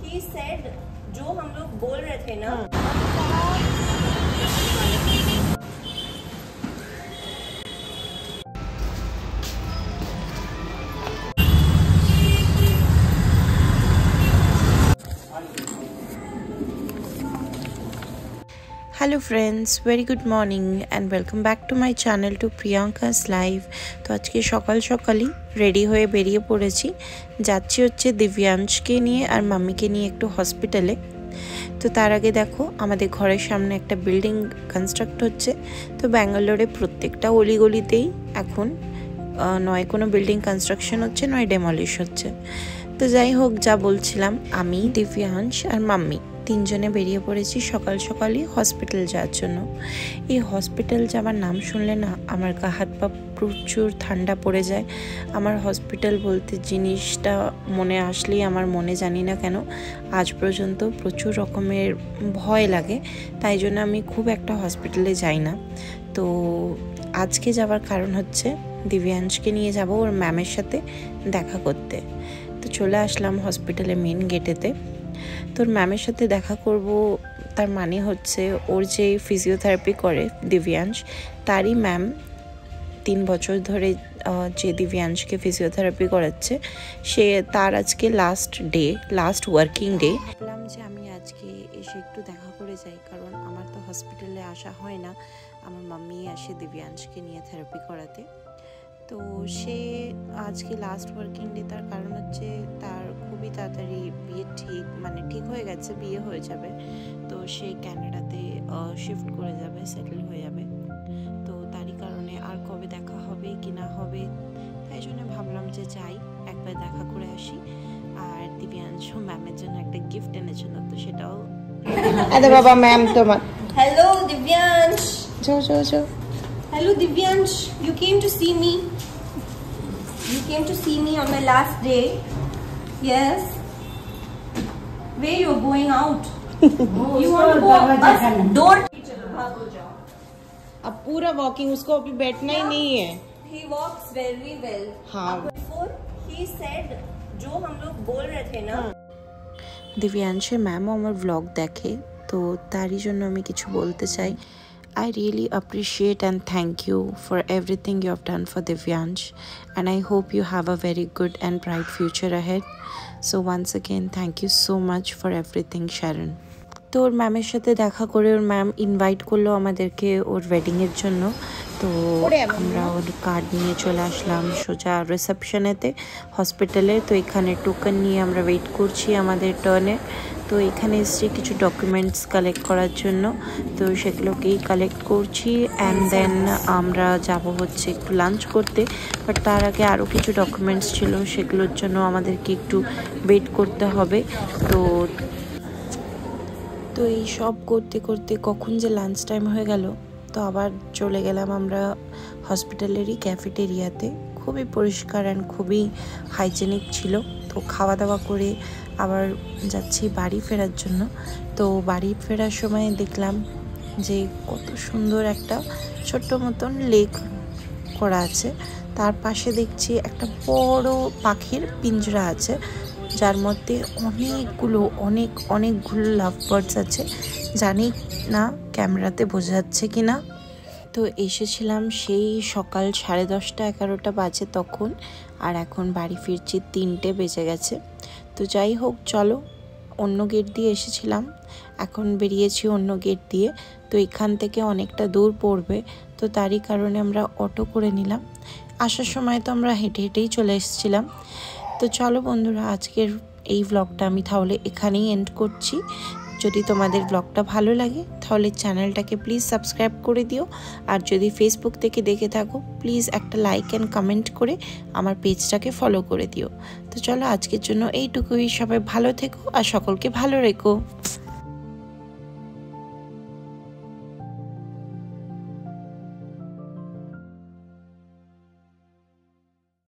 he said जो हम लोग बोल रहे थे ना hello friends very good morning and welcome back to my channel to Priyanka's live. तो आज के सकाल सकाल रेडी हो बेरिए पड़ेছি যাচ্ছি হচ্ছে দিব্যাংশকে নিয়ে আর মাম্মিকে নিয়ে একটু হসপিটালে। তো তার আগে দেখো আমাদের ঘরের সামনে একটা বিল্ডিং কনস্ট্রাক্ট হচ্ছে। তো ব্যাঙ্গালোরে প্রত্যেকটা অলিগলিতেই এখন নয় কোনো বিল্ডিং কনস্ট্রাকশন হচ্ছে নয় ডেমলিশ হচ্ছে। তো যাই হোক, যা বলছিলাম, আমি দিব্যাংশ আর মাম্মি তিনজনে বেরিয়ে পড়েছি সকাল সকালই হসপিটাল যাওয়ার জন্য। এই হসপিটাল যাওয়ার নাম শুনলে না আমার গা হাত পা প্রচুর ঠান্ডা পড়ে যায়। আমার হসপিটাল বলতে জিনিসটা মনে আসলেই আমার মনে জানি না কেন আজ পর্যন্ত প্রচুর রকমের ভয় লাগে, তাই জন্য আমি খুব একটা হসপিটালে যাই না। তো আজকে যাওয়ার কারণ হচ্ছে দিব্যাংশকে নিয়ে যাব ওর ম্যামের সাথে দেখা করতে। তো চলে আসলাম হসপিটালের মেন গেটেতে। তোর ম্যামের সাথে দেখা করব, তার মানে হচ্ছে ওর যে ফিজিওথেরাপি করে দিব্যাংশ, তারই ম্যাম 3 বছর ধরে যে দিব্যাংশকে ফিজিওথেরাপি করাচ্ছে, সে তার আজকে লাস্ট ওয়ার্কিং ডে। ভাবলাম যে আমি আজকে এসে একটু দেখা করে যাই, কারণ আমার তো হসপিটালে আসা হয় না, আমার মাম্মি আসে দিব্যাংশকে নিয়ে থেরাপি করাতে। তো সে আজকে লাস্ট ওয়ার্কিং ডে, তার কারণ হচ্ছে তার খুবই তাড়াতাড়ি বিয়ে ঠিক হয়ে গেছে, বিয়ে হয়ে যাবে। তো সে ক্যানাডাতে শিফট করে যাবে, সেটেল হয়ে যাবে। তো তারই কারণে আর কবে দেখা হবে কি না হবে, তাই জন্য ভাবলাম যে যাই একবার দেখা করে আসি। আর দিব্যাংশ ম্যামের জন্য একটা গিফট এনেছিল, তো সেটাও আরে বাবা ম্যাম তোমার। हेलो दिव्यांश, যাও। Hello Divyansh, you came to see me. You came to see me on my last day. Yes. Where you are going out? You want to go out? Don't. भागो जाओ. अब पूरा वॉकिंग, उसको अभी बैठना ही नहीं है। He walks very well. हाँ. Before he said जो हम लोग बोल रहे थे ना. দিব্যাংশের ম্যামও আমার ব্লগ দেখে, তো তারই জন্য আমি কিছু বলতে চাই। I really appreciate and thank you for everything you have done for Divyangsh, and I hope you have a very good and bright future ahead. So once again, thank you so much for everything, Sharon. তো ওর ম্যামের সাথে দেখা করে ওর ma'am invite করলো আমাদেরকে ওর ওয়েডিংয়ের জন্য। তো আমরা ওর কার্ড নিয়ে চলে আসলাম সোজা রিসেপশনেতে হসপিটালে। তো এখানে টোকেন নিয়ে আমরা ওয়েট করছি আমাদের টার্নে। তো এখানে এসেছি কিছু ডকুমেন্টস কালেক্ট করার জন্য, তো সেগুলোকেই কালেক্ট করছি। অ্যান্ড দেন আমরা যাব হচ্ছে একটু লাঞ্চ করতে, বাট তার আগে আরও কিছু ডকুমেন্টস ছিল, সেগুলোর জন্য আমাদেরকে একটু ওয়েট করতে হবে। তো এই সব করতে করতে কখন যে লাঞ্চ টাইম হয়ে গেল। তো আবার চলে গেলাম আমরা হসপিটালেরই ক্যাফেটেরিয়াতে। খুবই পরিষ্কার অ্যান্ড খুবই হাইজেনিক ছিল। তো খাওয়া দাওয়া করে আবার যাচ্ছি বাড়ি ফেরার জন্য। তো বাড়ি ফেরার সময় দেখলাম যে কত সুন্দর একটা ছোট্ট মতন লেক করা আছে। তার পাশে দেখছি একটা বড় পাখির পিঞ্জরা আছে, যার মধ্যে অনেকগুলো লাভ বার্ডস আছে। জানি না ক্যামেরাতে বোঝা যাচ্ছে কি না। তো এসেছিলাম সেই সকাল 10:30-11টা বাজে তখন, আর এখন বাড়ি ফিরছি 3টে বেজে গেছে। তো যাই হোক, চলো, অন্য গেট দিয়ে এসেছিলাম, এখন বেরিয়েছি অন্য গেট দিয়ে। তো এখান থেকে অনেকটা দূর পড়বে, তো তারই কারণে আমরা অটো করে নিলাম। আসার সময় তো আমরা হেঁটেই চলে এসেছিলাম। তো চলো বন্ধুরা, আজকের এই ব্লগটা আমি তাহলে এখানেই এন্ড করছি। যদি তোমাদের ব্লগটা ভালো লাগে তাহলে চ্যানেলটাকে প্লিজ সাবস্ক্রাইব করে দিও, আর যদি ফেসবুক থেকে দেখে থাকো প্লিজ একটা লাইক অ্যান্ড কমেন্ট করে আমার পেজটাকে ফলো করে দিও। তো চলো আজকের জন্য এইটুকুই। সবাই ভালো থেকো আর সকলকে ভালো রেখো।